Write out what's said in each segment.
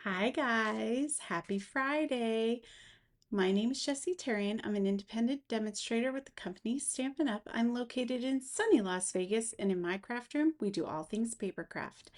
Hi guys, happy Friday. My name is Jessie Terrian. I'm an independent demonstrator with the company Stampin' Up. I'm located in sunny Las Vegas, and in my craft room, we do all things paper craft.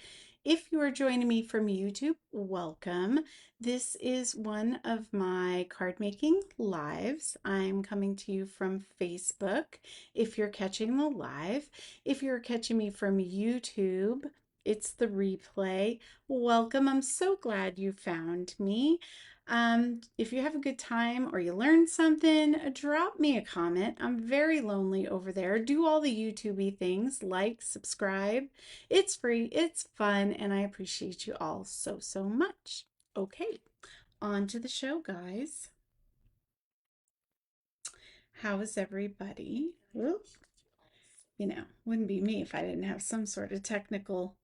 If you are joining me from YouTube, welcome. This is one of my card making lives. I'm coming to you from Facebook if you're catching the live. If you're catching me from YouTube, it's the replay. Welcome. I'm so glad you found me. If you have a good time or you learned something, drop me a comment. I'm very lonely over there. Do all the YouTubey things, like, subscribe. It's free, it's fun, and I appreciate you all so, so much. Okay, on to the show, guys. How is everybody? Ooh, wouldn't be me if I didn't have some sort of technical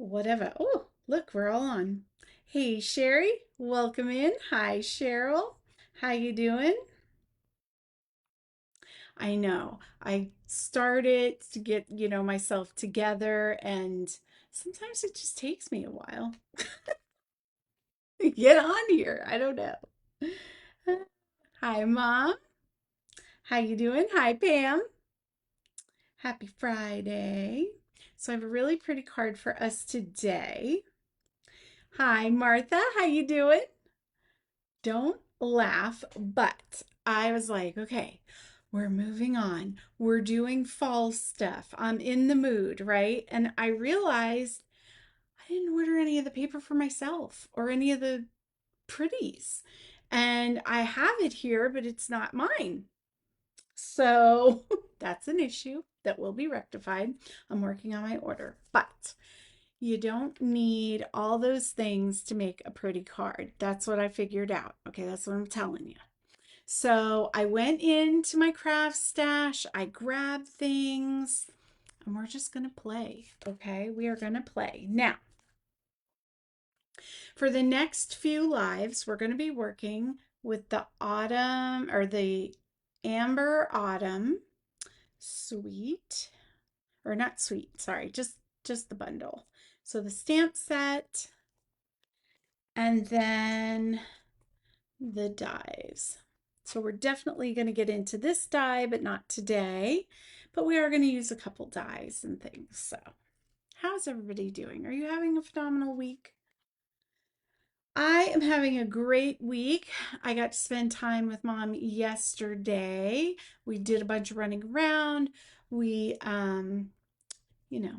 whatever. Oh, look, we're all on. Hey, Sherry, welcome in. Hi, Cheryl. How you doing? I know. I started to get, myself together, and sometimes it just takes me a while. Get on here. I don't know. Hi, Mom. How you doing? Hi, Pam. Happy Friday. So I have a really pretty card for us today. Hi, Martha. How you doing? Don't laugh, but I was like, okay, we're moving on. We're doing fall stuff. I'm in the mood, right? And I realized I didn't order any of the paper for myself or any of the pretties. And I have it here, but it's not mine. So that's an issue that will be rectified. I'm working on my order, but you don't need all those things to make a pretty card. That's what I figured out. Okay, that's what I'm telling you. So I went into my craft stash, I grabbed things, and we're just going to play. Okay, we are going to play. Now, for the next few lives, we're going to be working with the autumn or the amber autumn sweet or not sweet, sorry, just the bundle. So the stamp set and then the dies. So we're definitely going to get into this die, but not today. But we are going to use a couple dies and things. So how's everybody doing? Are you having a phenomenal week? I am having a great week. I got to spend time with Mom yesterday. We did a bunch of running around. We, you know,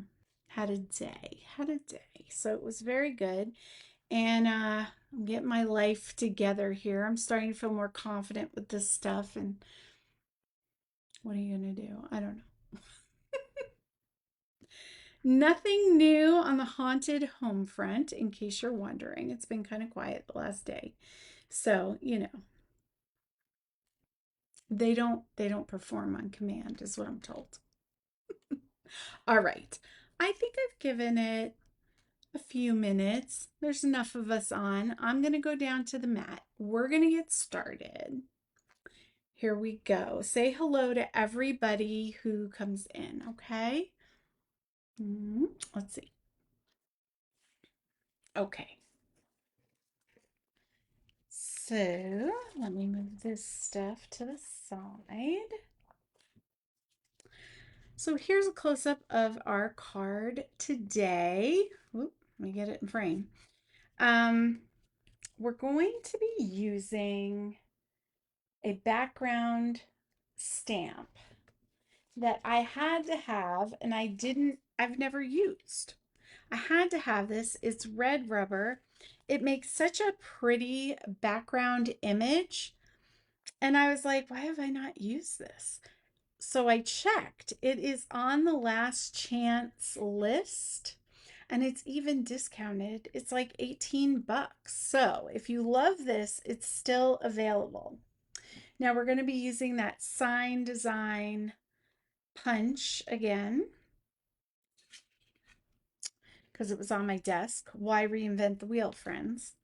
had a day. So it was very good. And I'm getting my life together here. I'm starting to feel more confident with this stuff. And what are you going to do? I don't know. Nothing new on the haunted home front, in case you're wondering. It's been kind of quiet the last day. So, they don't perform on command, is what I'm told. All right. I think I've given it a few minutes. There's enough of us on. I'm going to go down to the mat. We're going to get started. Here we go. Say hello to everybody who comes in, okay? Let's see. Okay. So let me move this stuff to the side. So here's a close-up of our card today. Oop, let me get it in frame. Um, we're going to be using a background stamp that I had to have and I've never used. I had to have this. It's red rubber. It makes such a pretty background image. And I was like, why have I not used this? So I checked. It is on the last chance list and it's even discounted. It's like 18 bucks. So if you love this, it's still available. Now we're going to be using that sign design punch again because it was on my desk. Why reinvent the wheel, friends?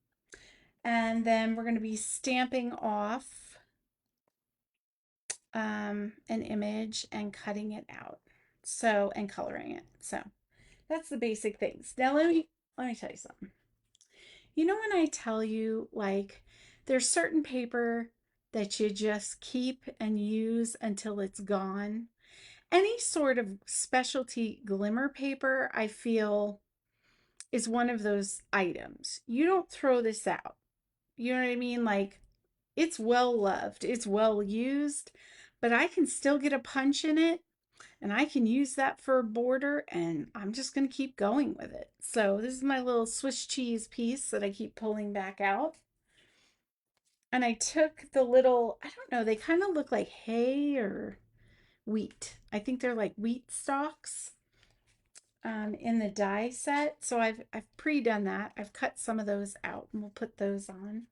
And then we're going to be stamping off an image and cutting it out. So, and coloring it. So that's the basic things. Now let me tell you something. You know, when I tell you, like, there's certain paper that you just keep and use until it's gone. Any sort of specialty glimmer paper, I feel, is one of those items. You don't throw this out. You know what I mean? Like, it's well loved, it's well used, but I can still get a punch in it and I can use that for a border and I'm just going to keep going with it. So, this is my little Swiss cheese piece that I keep pulling back out. And I took the little, I don't know, they kind of look like hay or wheat. I think they're like wheat stalks in the die set. So I've pre-done that. I've cut some of those out and we'll put those on.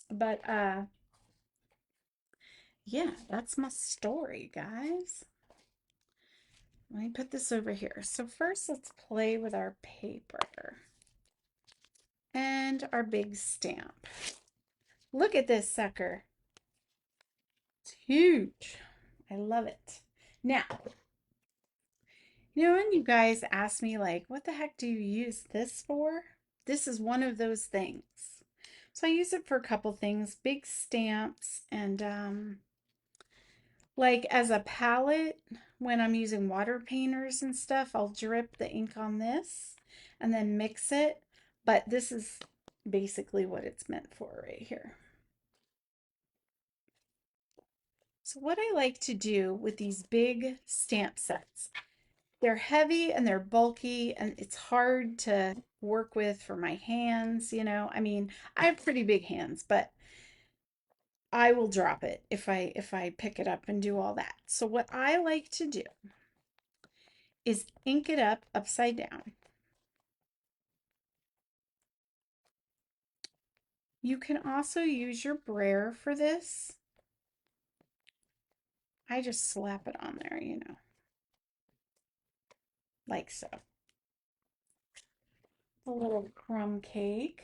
But yeah, that's my story, guys. Let me put this over here. So first let's play with our paper and our big stamp. Look at this sucker. It's huge. I love it. Now, you know, when you guys ask me, like, what the heck do you use this for? This is one of those things. So I use it for a couple things, big stamps, and like as a palette, when I'm using water painters and stuff, I'll drip the ink on this and then mix it. But this is basically what it's meant for right here. So what I like to do with these big stamp sets, they're heavy and they're bulky and it's hard to work with for my hands, you know. I mean, I have pretty big hands, but I will drop it if I pick it up and do all that. So what I like to do is ink it up upside down. You can also use your brayer for this. I just slap it on there, you know, like so. A little crumb cake.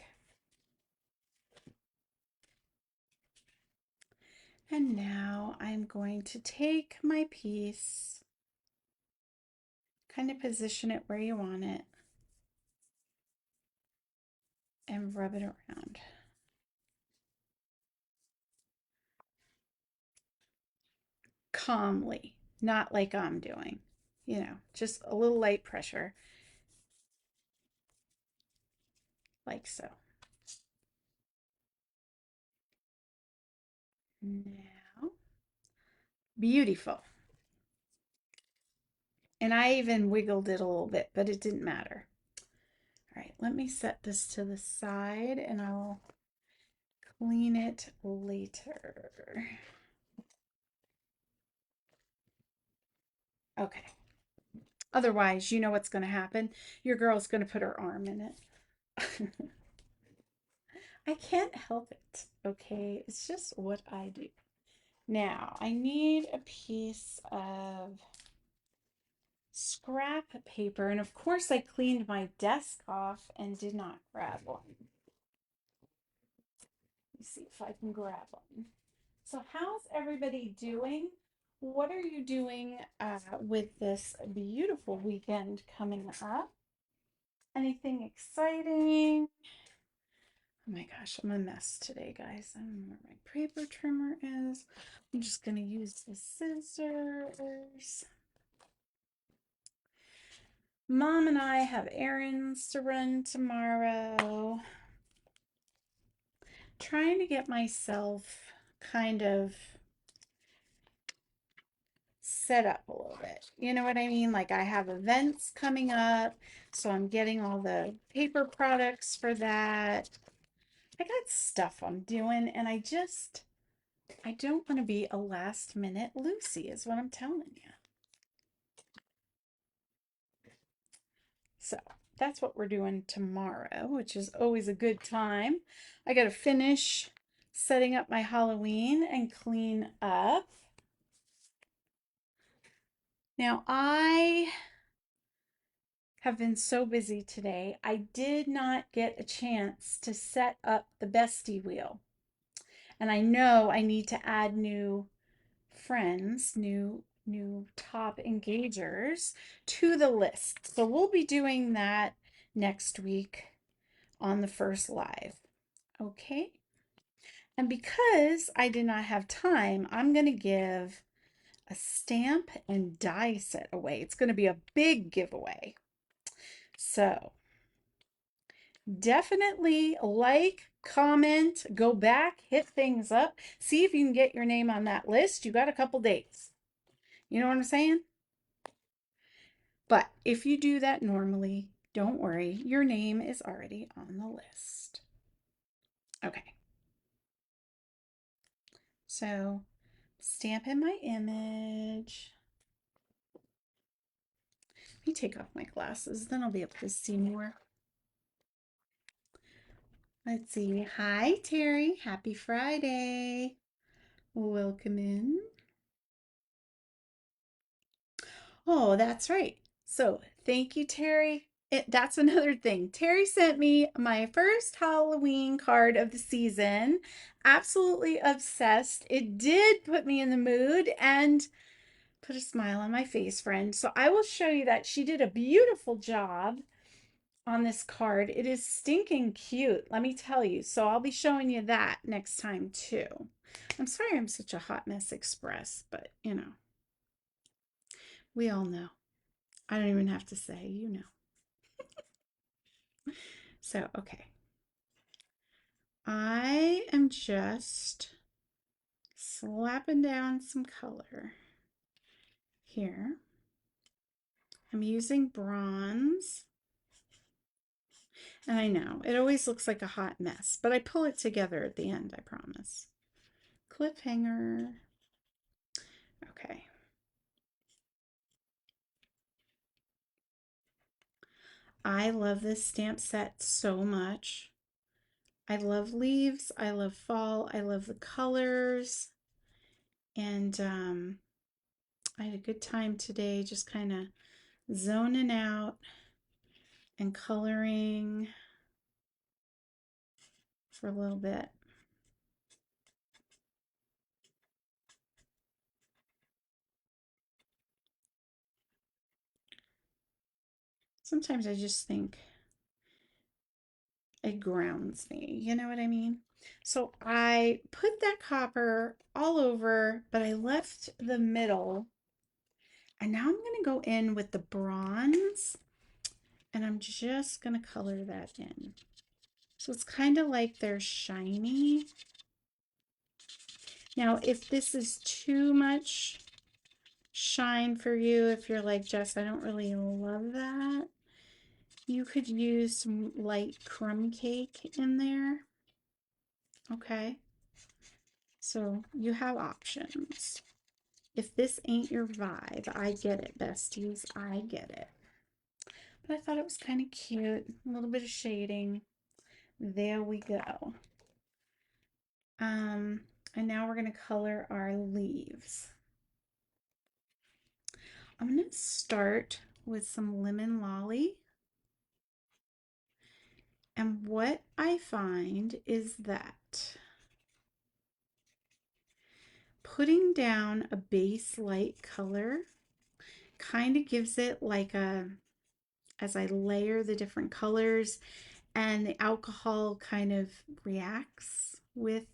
And now I'm going to take my piece, kind of position it where you want it, and rub it around. Calmly, not like I'm doing, you know, just a little light pressure, like so. Now, beautiful. And I even wiggled it a little bit, but it didn't matter. All right, let me set this to the side and I'll clean it later. Okay. Otherwise, you know what's going to happen. Your girl's going to put her arm in it. I can't help it, okay? It's just what I do. Now, I need a piece of scrap paper, and of course I cleaned my desk off and did not grab one. Let's see if I can grab one. So how's everybody doing? What are you doing with this beautiful weekend coming up? Anything exciting? Oh my gosh, I'm a mess today, guys. I don't know where my paper trimmer is. I'm just going to use the scissors. Mom and I have errands to run tomorrow. Trying to get myself kind of set up a little bit. You know what I mean? Like I have events coming up, so I'm getting all the paper products for that. I got stuff I'm doing, and I don't want to be a last minute Lucy, is what I'm telling you. So that's what we're doing tomorrow, which is always a good time. I got to finish setting up my Halloween and clean up. Now, I have been so busy today, I did not get a chance to set up the bestie wheel. And I know I need to add new friends, new top engagers to the list. So we'll be doing that next week. on the first live. Okay. And because I did not have time, I'm going to give a stamp and die set away. It's going to be a big giveaway. So definitely like, comment, go back, hit things up, see if you can get your name on that list. You got a couple days. You know what I'm saying? But if you do that normally, don't worry, your name is already on the list. Okay. So stamp in my image. Let me take off my glasses, then I'll be able to see more. Let's see. Hi, Terry. Happy Friday. Welcome in. Oh, that's right. So thank you, Terry. That's another thing. Terry sent me my first Halloween card of the season. Absolutely obsessed. It did put me in the mood and put a smile on my face, friend. So I will show you that she did a beautiful job on this card. It is stinking cute, let me tell you. So I'll be showing you that next time too. I'm sorry I'm such a hot mess express, but you know, we all know. I don't even have to say, you know. So, okay. I am just slapping down some color here. I'm using bronze. And I know, it always looks like a hot mess, but I pull it together at the end, I promise. Cliffhanger. Okay. I love this stamp set so much. I love leaves. I love fall. I love the colors. And I had a good time today just kind of zoning out and coloring for a little bit. Sometimes I just think it grounds me, you know what I mean? So I put that copper all over, but I left the middle. And now I'm going to go in with the bronze and I'm just going to color that in. So it's kind of like they're shiny. Now, if this is too much shine for you, if you're like, Jess, I don't really love that, you could use some light crumb cake in there. Okay. So you have options. If this ain't your vibe, I get it, besties. I get it. But I thought it was kind of cute. A little bit of shading. There we go. And now we're going to color our leaves. I'm going to start with some lemon lolly. And what I find is that putting down a base light color kind of gives it like a, as I layer the different colors and the alcohol kind of reacts with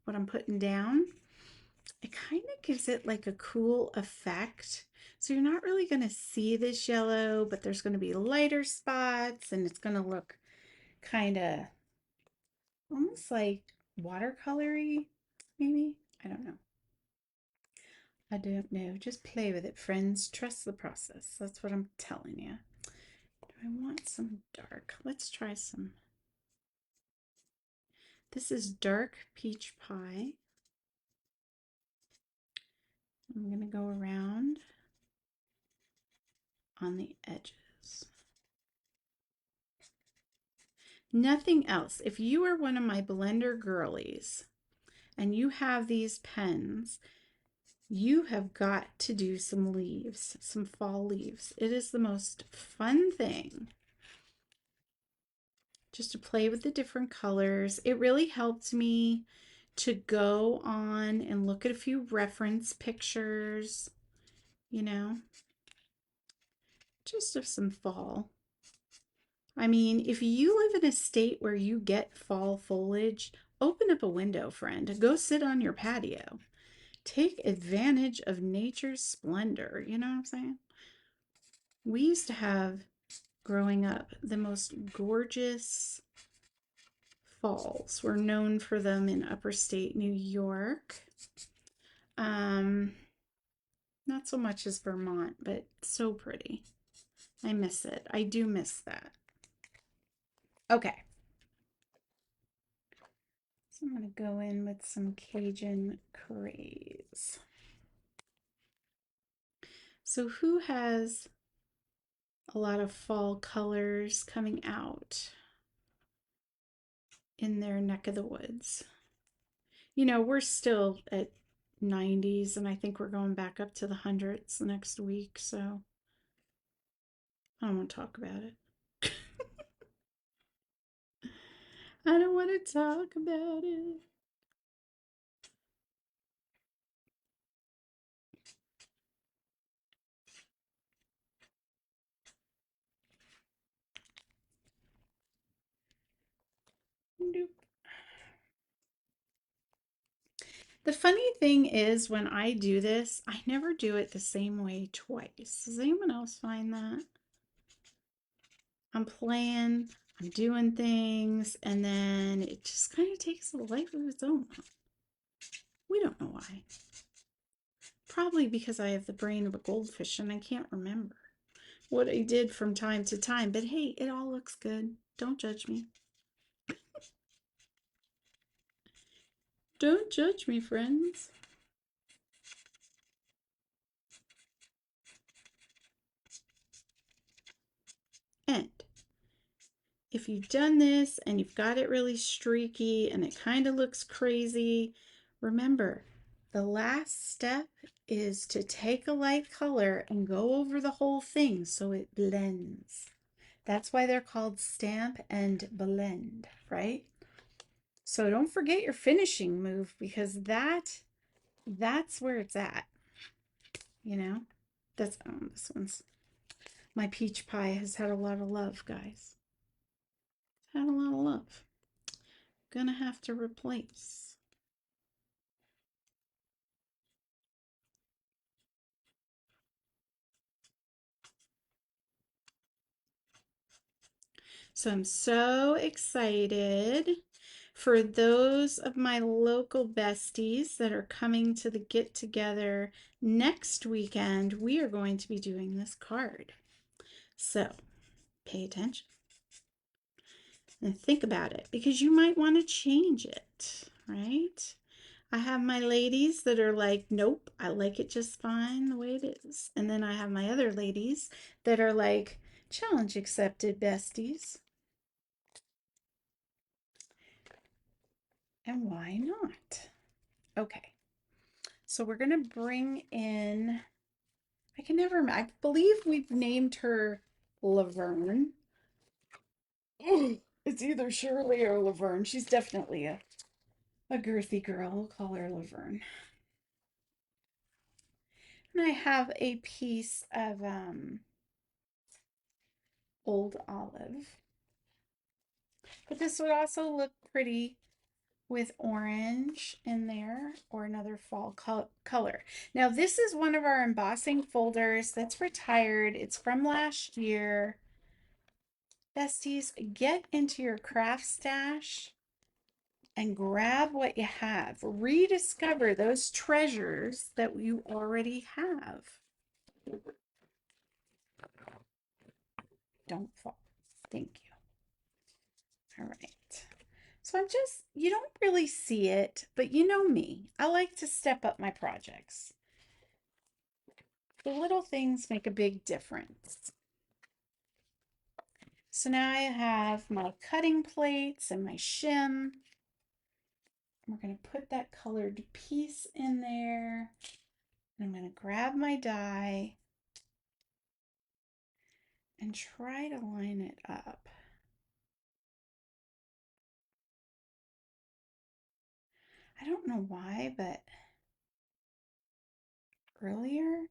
what I'm putting down, it kind of gives it like a cool effect. So you're not really going to see this yellow, but there's going to be lighter spots and it's going to look kind of almost like watercolory, maybe. I don't know. I don't know. Just play with it, friends. Trust the process. That's what I'm telling you. Do I want some dark? Let's try some. This is dark peach pie. I'm going to go around on the edges. Nothing else. If you are one of my blender girlies and you have these pens, you have got to do some leaves, some fall leaves. It is the most fun thing just to play with the different colors. It really helped me to go on and look at a few reference pictures, you know, just of some fall. I mean, if you live in a state where you get fall foliage, open up a window, friend. Go sit on your patio. Take advantage of nature's splendor. You know what I'm saying? We used to have, growing up, the most gorgeous falls. We're known for them in upper state New York. Um, Not so much as Vermont, but so pretty. I miss it. I do miss that. Okay. So I'm going to go in with some Cajun Craze. So who has a lot of fall colors coming out in their neck of the woods? You know, we're still at 90s, and I think we're going back up to the hundreds next week, so I don't want to talk about it. I don't want to talk about it. Nope. The funny thing is, when I do this, I never do it the same way twice. Does anyone else find that? I'm playing, I'm doing things, and then it just kind of takes a life of its own. We don't know why. Probably because I have the brain of a goldfish and I can't remember what I did from time to time. But hey, it all looks good. Don't judge me. Don't judge me, friends. And if you've done this and you've got it really streaky and it kind of looks crazy, remember the last step is to take a light color and go over the whole thing so it blends. That's why they're called stamp and blend, right? So don't forget your finishing move, because that's where it's at, you know? That's this one's, my peach pie has had a lot of love, guys. Had a lot of love. Gonna have to replace. So I'm so excited for those of my local besties that are coming to the get together next weekend. We are going to be doing this card. So pay attention and think about it, because you might want to change it, right? I have my ladies that are like, nope, I like it just fine the way it is. And then I have my other ladies that are like, challenge accepted, besties. And why not? Okay, so we're going to bring in, I can never remember, I believe we've named her Laverne. It's either Shirley or Laverne. She's definitely a girthy girl. We'll call her Laverne. And I have a piece of old olive. But this would also look pretty with orange in there, or another fall color. Now this is one of our embossing folders that's retired. It's from last year. Besties, get into your craft stash and grab what you have. Rediscover those treasures that you already have. Don't fall. Thank you. All right. So I'm just, you don't really see it, but you know me. I like to step up my projects. The little things make a big difference. So now I have my cutting plates and my shim. We're going to put that colored piece in there. And I'm going to grab my die and try to line it up. I don't know why, but earlier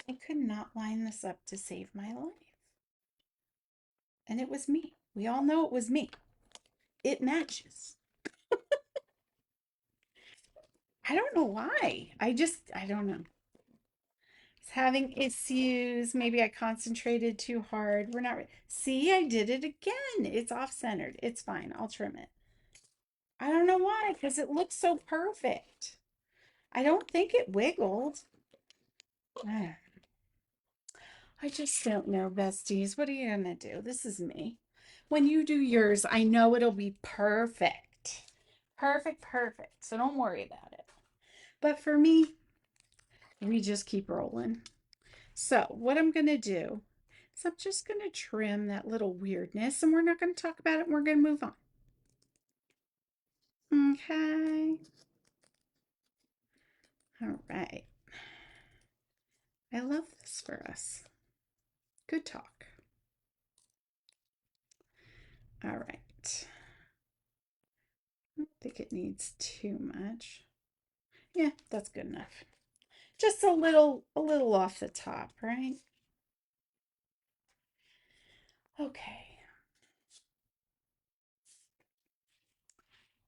I could not line this up to save my life. And it was me. We all know it was me. It matches. I don't know why. I don't know. It's having issues. Maybe I concentrated too hard. We're not. See, I did it again. It's off centered. It's fine. I'll trim it. I don't know why, because it looks so perfect. I don't think it wiggled. Ah, I just don't know, besties. What are you gonna do? This is me. When you do yours, I know it'll be perfect. Perfect, perfect. So don't worry about it. But for me, we just keep rolling. So what I'm gonna do is I'm just gonna trim that little weirdness and we're not gonna talk about it and we're gonna move on. Okay. All right. I love this for us. Good talk. All right. I don't think it needs too much. Yeah, that's good enough. Just a little off the top, right? Okay.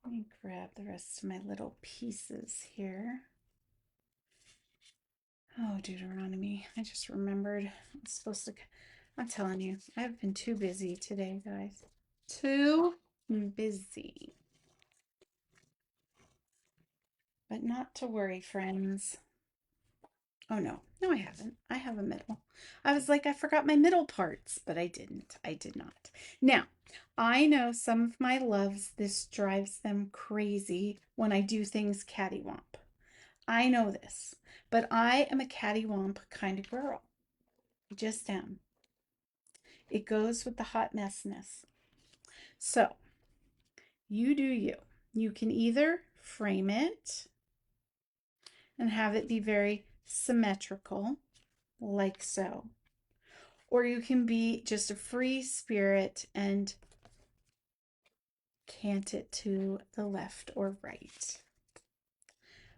Let me grab the rest of my little pieces here. Oh, Deuteronomy. I just remembered I'm supposed to. I'm telling you, I've been too busy today, guys. Too busy. But not to worry, friends. Oh, no. No, I haven't. I have a middle. I was like, I forgot my middle parts, but I didn't. I did not. Now, I know some of my loves, this drives them crazy when I do things cattywomp. I know this, but I am a cattywomp kind of girl. I just am. It goes with the hot messness. So, you do you. You can either frame it and have it be very symmetrical, like so, or you can be just a free spirit and cant it to the left or right.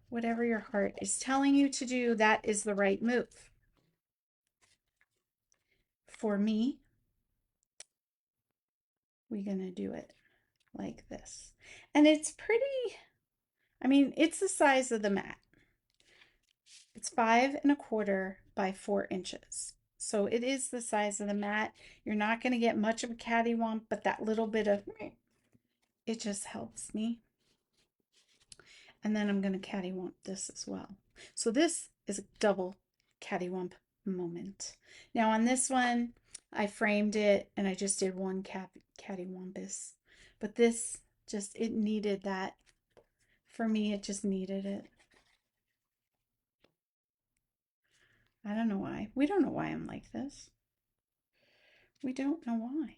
Whatever your heart is telling you to do, that is the right move. For me, we're going to do it like this. And it's pretty, I mean, it's the size of the mat. It's 5¼ by 4 inches. So it is the size of the mat. You're not going to get much of a cattywomp, but that little bit of, it just helps me. And then I'm going to cattywomp this as well. So this is a double cattywomp moment. Now on this one, I framed it and I just did one cattywampus. But this just, it needed that. For me, it just needed it. I don't know why. We don't know why I'm like this. We don't know why.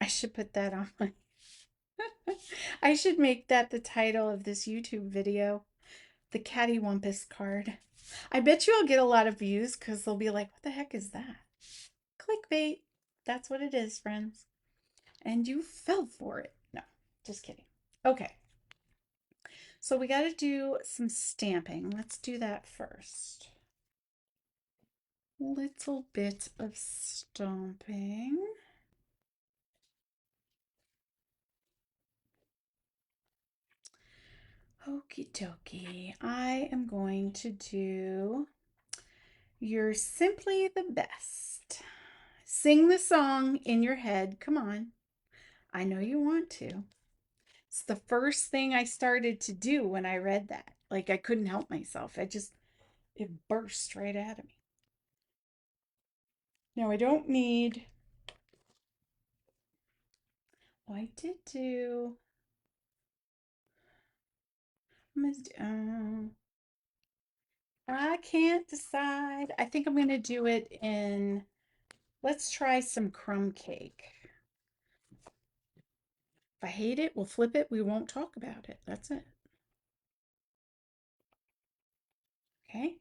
I should put that on my I should make that the title of this YouTube video, the Cattywampus card. I bet you I'll get a lot of views because they'll be like, what the heck is that? Clickbait. That's what it is, friends. And you fell for it. No, just kidding. Okay. So we got to do some stamping. Let's do that first. Little bit of stomping. Okie dokie. I am going to do You're Simply the Best. Sing the song in your head. Come on. I know you want to. It's the first thing I started to do when I read that. Like I couldn't help myself. It burst right out of me. Now I don't need, oh, I did do, I can't decide. I think I'm going to do it in, let's try some crumb cake. If I hate it, we'll flip it. We won't talk about it. That's it. Okay.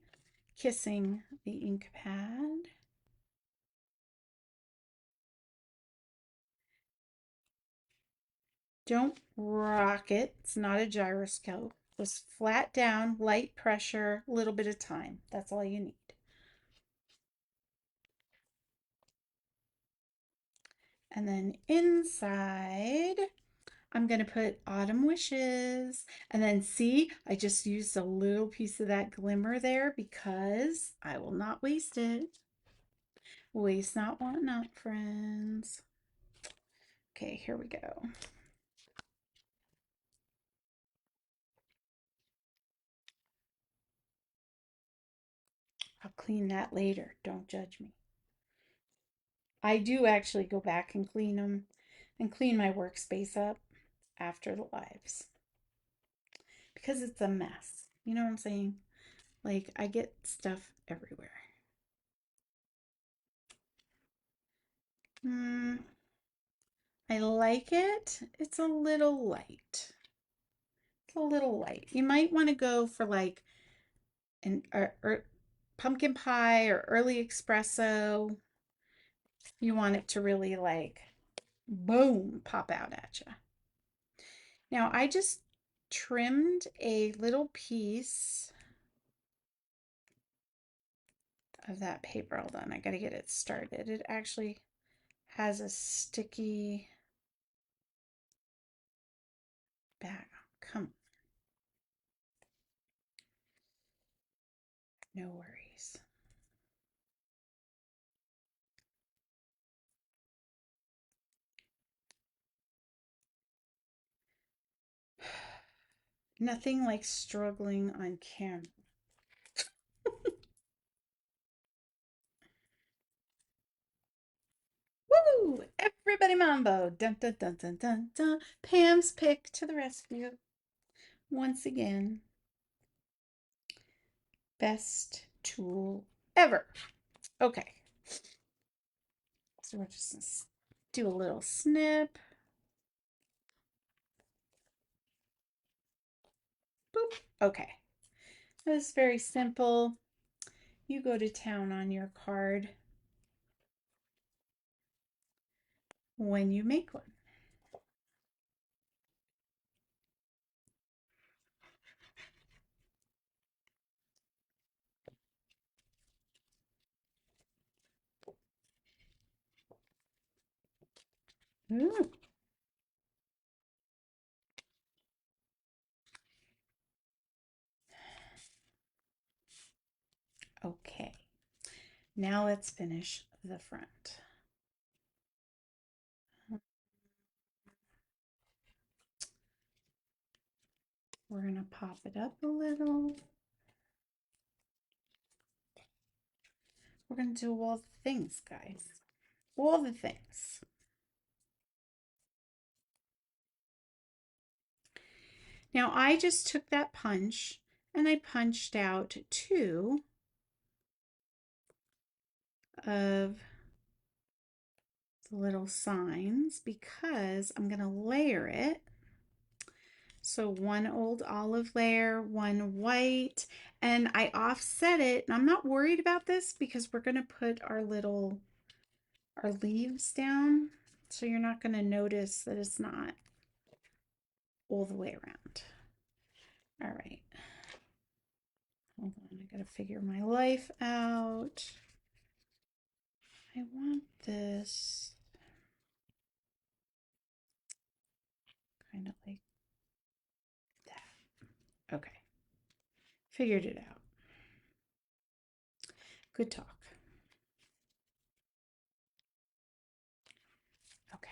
Kissing the ink pad. Don't rock it. It's not a gyroscope. Just flat down, light pressure, a little bit of time. That's all you need. And then inside, I'm going to put Autumn Wishes. And then see, I just used a little piece of that glimmer there because I will not waste it. Waste not, want not, friends. Okay, here we go. I'll clean that later. Don't judge me. I do actually go back and clean them and clean my workspace up after the lives because it's a mess. You know what I'm saying? Like, I get stuff everywhere. I like it. It's a little light. It's a little light. You might want to go for like an pumpkin pie or early espresso. You want it to really like boom, pop out at you. Now I just trimmed a little piece of that paper. Hold on, I gotta get it started. It actually has a sticky back. Come on. No worries. Nothing like struggling on camera. Woo! Everybody mambo. Dun, dun, dun, dun, dun, dun. Pam's pick to the rescue. Once again. Best tool ever. Okay. So we're just going to do a little snip. Boop. Okay. That's very simple. You go to town on your card when you make one. Ooh. Okay. Now let's finish the front. We're going to pop it up a little. We're going to do all the things, guys. All the things. Now I just took that punch and I punched out 2 of the little signs because I'm going to layer it. So 1 old olive layer, 1 white, and I offset it. And I'm not worried about this because we're going to put our leaves down. So you're not going to notice that it's not all the way around. All right. Hold on, I got to figure my life out. I want this kind of like that. Okay. Figured it out. Good talk. Okay.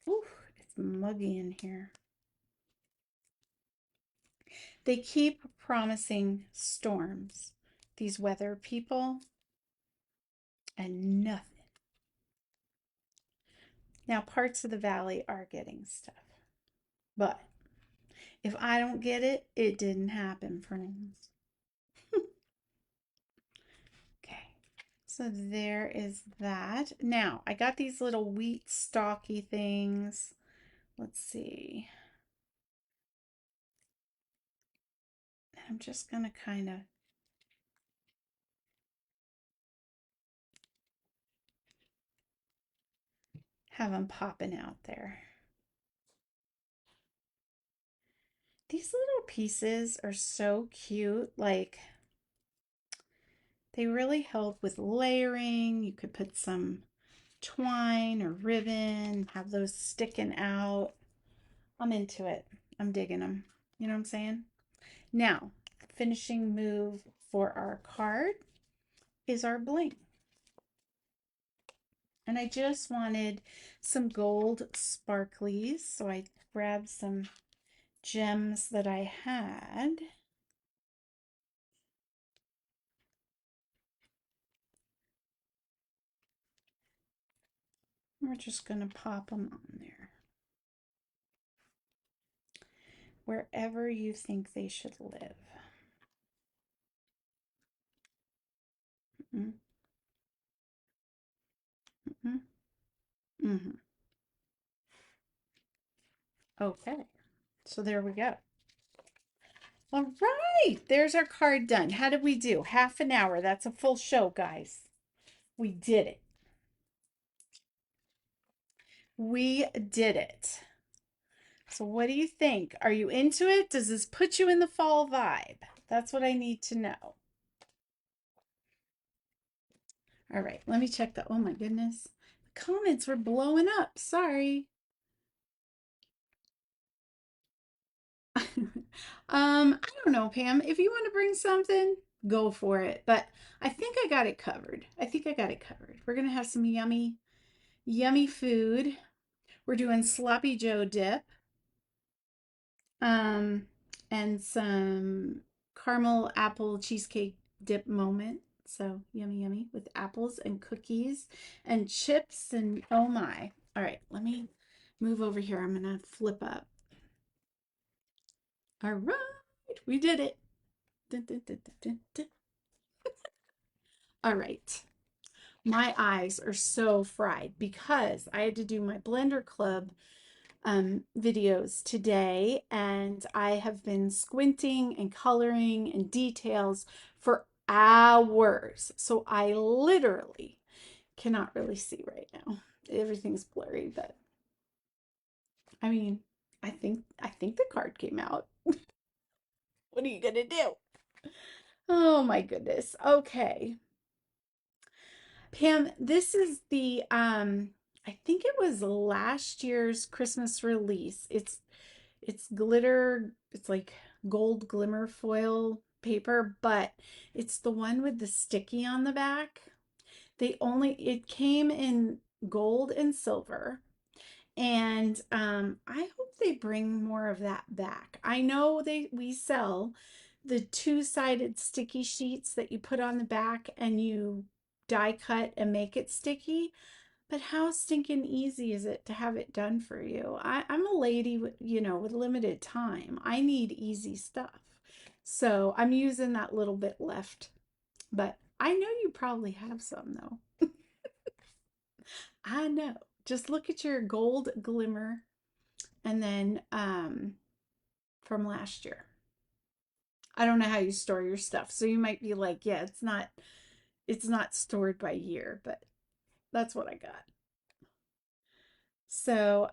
Ooh, it's muggy in here. They keep promising storms, these weather people, and nothing. Now, parts of the valley are getting stuff, but if I don't get it, it didn't happen, friends. Okay, so there is that. Now, I got these little wheat stalky things. Let's see. I'm just going to kind of have them popping out there. These little pieces are so cute. Like, they really help with layering. You could put some twine or ribbon, have those sticking out. I'm into it. I'm digging them. You know what I'm saying? Now, finishing move for our card is our bling. And I just wanted some gold sparklies, so I grabbed some gems that I had. We're just going to pop them on there. Wherever you think they should live. Mm-hmm. Mm-hmm. Mm-hmm. Okay, so there we go. All right, there's our card done. How did we do? Half an hour. That's a full show, guys. We did it. We did it. So what do you think? Are you into it? Does this put you in the fall vibe? That's what I need to know. All right, let me check the, oh my goodness. The comments were blowing up. Sorry. I don't know, Pam. If you want to bring something, go for it. But I think I got it covered. I think I got it covered. We're gonna have some yummy, yummy food. We're doing sloppy Joe dip. Um, and some caramel apple cheesecake dip moment. So yummy, yummy with apples and cookies and chips and oh my. All right, let me move over here. I'm gonna flip up. All right, we did it. Dun, dun, dun, dun, dun, dun. All right. My eyes are so fried because I had to do my Blender Club videos today, and I have been squinting and coloring and details for hours. So I literally cannot really see right now. Everything's blurry, but I mean, I think the card came out. What are you gonna do? Oh my goodness. Okay. Pam, this is the I think it was last year's Christmas release. It's glitter, it's like gold glimmer foil paper, but it's the one with the sticky on the back. It came in gold and silver. And I hope they bring more of that back. I know we sell the two-sided sticky sheets that you put on the back and you die cut and make it sticky. But how stinking easy is it to have it done for you? I'm a lady with, with limited time. I need easy stuff. So I'm using that little bit left. But I know you probably have some though. I know. Just look at your gold glimmer and then from last year. I don't know how you store your stuff. So you might be like, yeah, it's not stored by year, but that's what I got. So,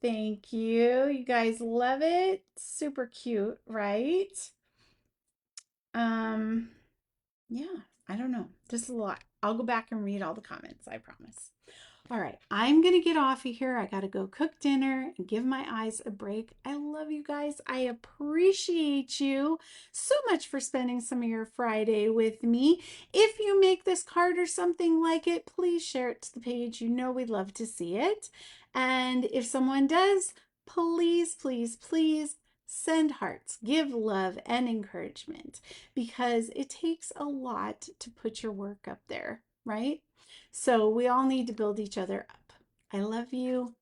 thank you. You guys love it. Super cute, right? Um, yeah, I don't know. This is a lot. I'll go back and read all the comments, I promise. All right, I'm going to get off of here. I got to go cook dinner and give my eyes a break. I love you guys. I appreciate you so much for spending some of your Friday with me. If you make this card or something like it, please share it to the page. You know we'd love to see it. And if someone does, please, please, please send hearts, give love and encouragement because it takes a lot to put your work up there, right? So we all need to build each other up. I love you.